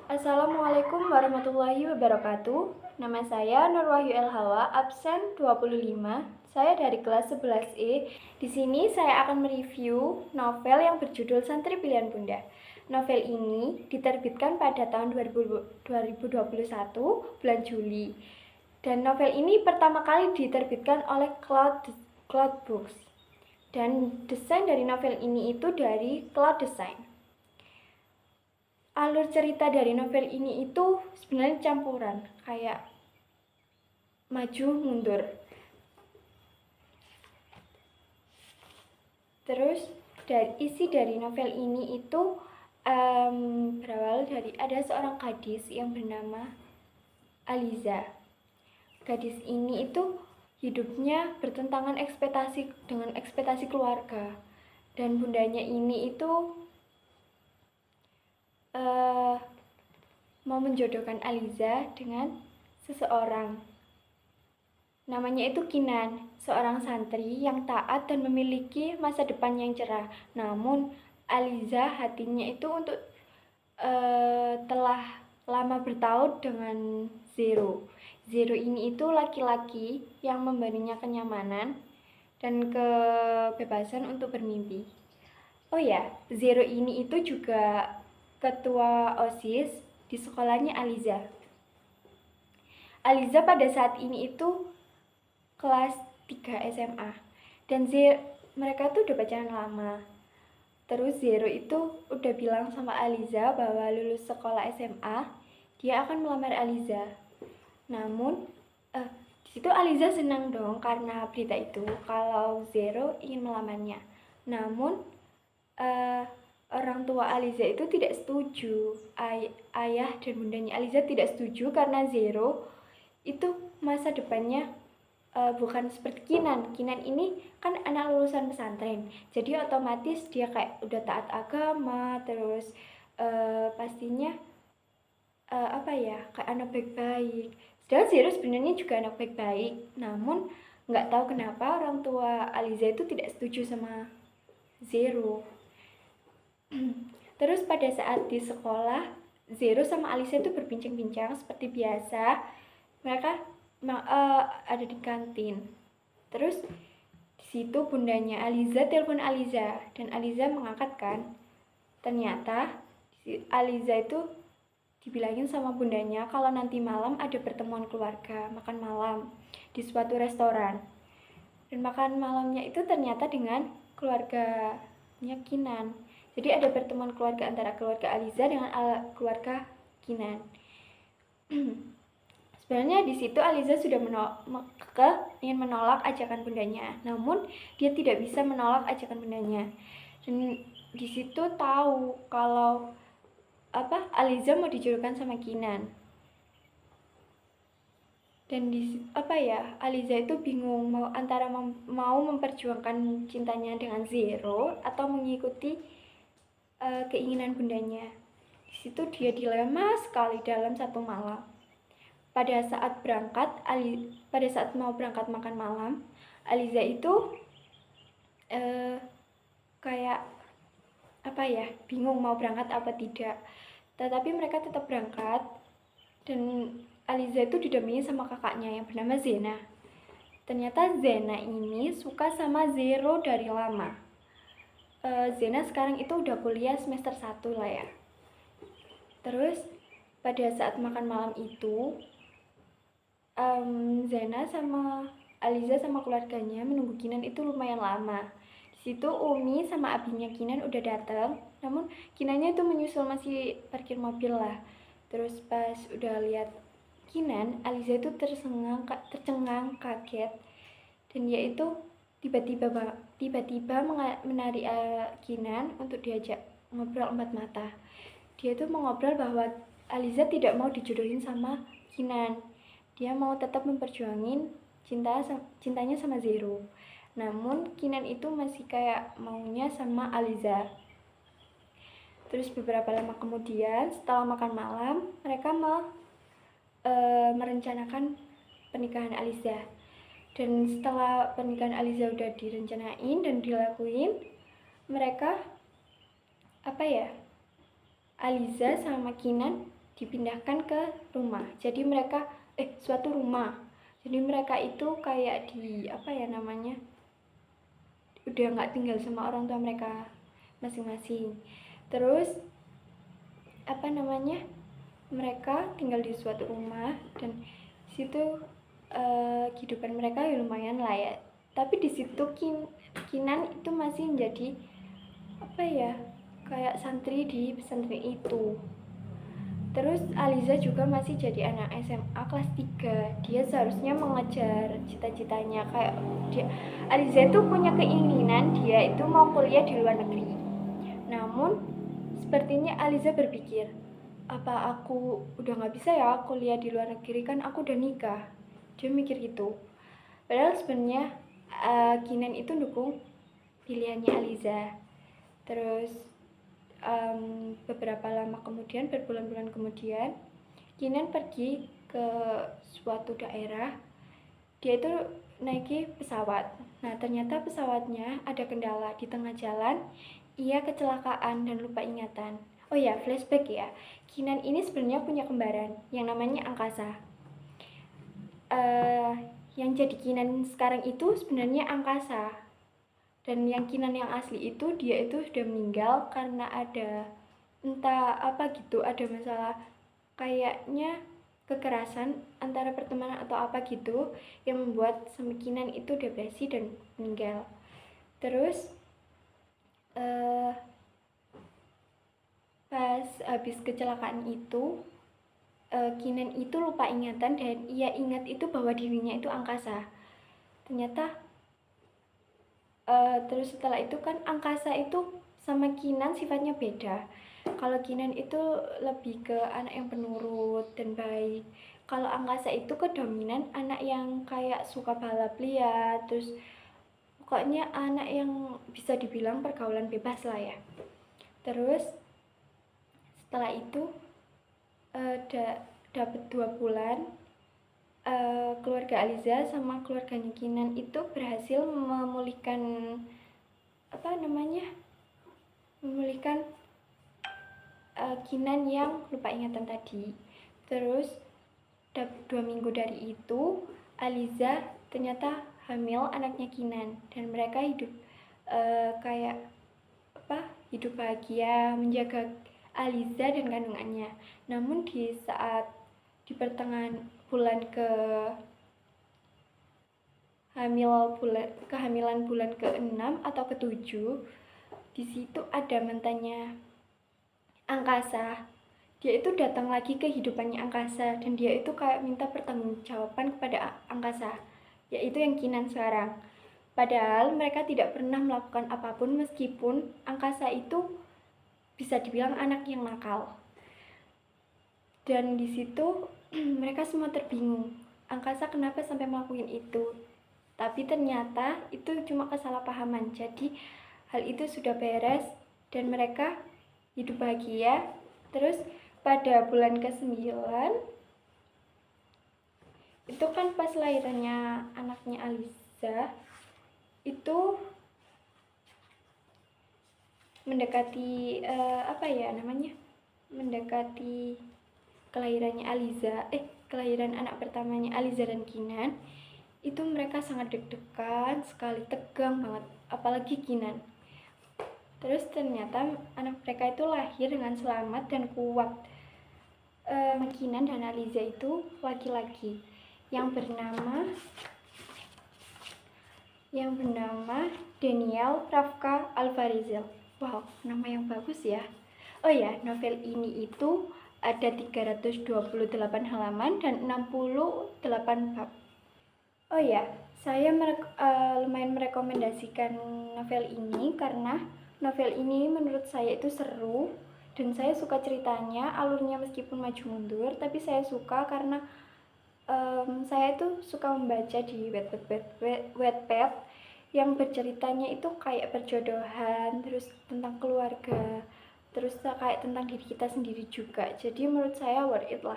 Assalamualaikum warahmatullahi wabarakatuh. Nama saya Nur Wahyu El Hawa, absen 25. Saya dari kelas 11E. Di sini saya akan mereview novel yang berjudul Santri Pilihan Bunda. Novel ini diterbitkan pada tahun 2021 bulan Juli. Dan novel ini pertama kali diterbitkan oleh Cloud Books. Dan desain dari novel ini itu dari Cloud Design. Alur cerita dari novel ini itu sebenarnya campuran, kayak maju mundur. Terus isi dari novel ini itu berawal dari ada seorang gadis yang bernama Aliza. Gadis ini itu hidupnya bertentangan dengan ekspektasi keluarga, dan bundanya ini itu mau menjodohkan Aliza dengan seseorang. Namanya itu Kinan, seorang santri yang taat dan memiliki masa depan yang cerah. Namun Aliza hatinya itu telah lama bertaut dengan Zero. Zero ini itu laki-laki yang memberinya kenyamanan dan kebebasan untuk bermimpi. Oh ya, Zero ini itu juga ketua OSIS di sekolahnya Aliza. Aliza pada saat ini itu kelas 3 SMA. Dan mereka tuh udah pacaran lama. Terus Zero itu udah bilang sama Aliza bahwa lulus sekolah SMA, dia akan melamar Aliza. Namun, di situ Aliza senang dong karena berita itu kalau Zero ingin melamarnya. Namun, orang tua Aliza itu tidak setuju. Ayah dan bundanya Aliza tidak setuju karena Zero itu masa depannya bukan seperti Kinan. Kinan ini kan anak lulusan pesantren, jadi otomatis dia kayak udah taat agama, terus pastinya kayak anak baik-baik. Sedangkan Zero sebenarnya juga anak baik-baik, namun nggak tahu kenapa orang tua Aliza itu tidak setuju sama Zero. Terus pada saat di sekolah, Zero sama Aliza itu berbincang-bincang seperti biasa. Mereka ada di kantin. Terus di situ bundanya Aliza telepon Aliza, dan Aliza mengangkat kan. Ternyata Aliza itu dibilangin sama bundanya kalau nanti malam ada pertemuan keluarga, makan malam di suatu restoran. Dan makan malamnya itu ternyata dengan keluarganya Kinan. Jadi ada pertemuan keluarga antara keluarga Aliza dengan keluarga Kinan. Sebenarnya di situ Aliza sudah ingin menolak ajakan bundanya, namun dia tidak bisa menolak ajakan bundanya. Dan di situ tahu kalau Aliza mau dijodohkan sama Kinan. Dan Aliza itu bingung antara mau memperjuangkan cintanya dengan Zero atau mengikuti keinginan bundanya. Di situ dia dilema sekali dalam satu malam. Pada saat mau berangkat makan malam, Aliza itu bingung mau berangkat apa tidak. Tetapi mereka tetap berangkat, dan Aliza itu didampingi sama kakaknya yang bernama Zena. Ternyata Zena ini suka sama Zero dari lama. Zena sekarang itu udah kuliah semester 1 lah ya. Terus pada saat makan malam itu, Zena sama Aliza sama keluarganya menunggu Kinan itu lumayan lama. Di situ Umi sama abinya Kinan udah datang, namun Kinannya itu menyusul, masih parkir mobil lah. Terus pas udah lihat Kinan, Aliza itu tercengang kaget, dan dia itu tiba-tiba menarik Kinan untuk diajak ngobrol empat mata. Dia itu mengobrol bahwa Aliza tidak mau dijodohin sama Kinan. Dia mau tetap memperjuangin cintanya sama Zero. Namun Kinan itu masih kayak maunya sama Aliza. Terus beberapa lama kemudian, setelah makan malam, mereka merencanakan pernikahan Aliza. Dan setelah pernikahan Aliza udah direncanain dan dilakuin, mereka Aliza sama Kinan dipindahkan ke rumah. Jadi mereka suatu rumah. Jadi mereka itu kayak di apa ya namanya, udah nggak tinggal sama orang tua mereka masing-masing. Terus apa namanya, mereka tinggal di suatu rumah dan situ kehidupan mereka ya lumayan lah ya. Tapi di situ Kinan itu masih menjadi apa ya, kayak santri di pesantren itu. Terus Aliza juga masih jadi anak SMA kelas 3. Dia seharusnya mengejar cita-citanya, kayak Aliza itu punya keinginan dia itu mau kuliah di luar negeri. Namun sepertinya Aliza berpikir, apa aku udah nggak bisa ya kuliah di luar negeri, kan aku udah nikah. Dia mikir gitu. Padahal sebenarnya Kinan itu dukung pilihannya Aliza. Terus beberapa lama kemudian, berbulan-bulan kemudian, Kinan pergi ke suatu daerah. Dia itu naiki pesawat. Nah, ternyata pesawatnya ada kendala. Di tengah jalan ia kecelakaan dan lupa ingatan. Oh ya, flashback ya. Kinan ini sebenarnya punya kembaran yang namanya Angkasa. Yang jadi Kinan sekarang itu sebenarnya Angkasa. Dan yang Kinan yang asli itu, dia itu sudah meninggal karena ada entah apa gitu, ada masalah kayaknya kekerasan antara pertemanan atau apa gitu yang membuat Kinan itu depresi dan meninggal. Terus pas habis kecelakaan itu, Kinan itu lupa ingatan dan ia ingat itu bahwa dirinya itu Angkasa. Ternyata terus setelah itu kan Angkasa itu sama Kinan sifatnya beda. Kalau Kinan itu lebih ke anak yang penurut dan baik. Kalau Angkasa itu kedominan anak yang kayak suka balap liar, terus pokoknya anak yang bisa dibilang pergaulan bebas lah ya. Terus setelah itu dapat 2 bulan, keluarga Aliza sama keluarganya Kinan itu berhasil memulihkan Kinan yang lupa ingatan tadi. Terus 2 minggu dari itu, Aliza ternyata hamil anaknya Kinan dan mereka hidup hidup bahagia menjaga Aliza dan kandungannya. Namun di pertengahan bulan kehamilan bulan ke-6 atau ke-7, di situ ada mantannya Angkasa. Dia itu datang lagi ke kehidupannya Angkasa dan dia itu kayak minta pertanggungjawaban kepada Angkasa, yaitu yang Kinan sekarang. Padahal mereka tidak pernah melakukan apapun meskipun Angkasa itu bisa dibilang anak yang nakal. Dan di situ mereka semua terbingung. Angkasa kenapa sampai melakukan itu? Tapi ternyata itu cuma kesalahpahaman. Jadi hal itu sudah beres dan mereka hidup bahagia. Terus pada bulan ke-9 itu kan pas lahirannya anaknya Aliza, itu mendekati mendekati kelahirannya kelahiran anak pertamanya Aliza dan Kinan. Itu mereka sangat deg-degan sekali, tegang banget, apalagi Kinan. Terus ternyata anak mereka itu lahir dengan selamat dan kuat. Kinan dan Aliza itu laki-laki yang bernama Daniel Rafka Alvarizal. Wow, nama yang bagus ya. Oh ya, novel ini itu ada 328 halaman dan 68 bab. Oh ya, saya lumayan merekomendasikan novel ini karena novel ini menurut saya itu seru dan saya suka ceritanya, alurnya meskipun maju mundur, tapi saya suka karena saya itu suka membaca di Wattpad yang berceritanya itu kayak perjodohan, terus tentang keluarga, terus kayak tentang diri kita sendiri juga. Jadi menurut saya worth it lah.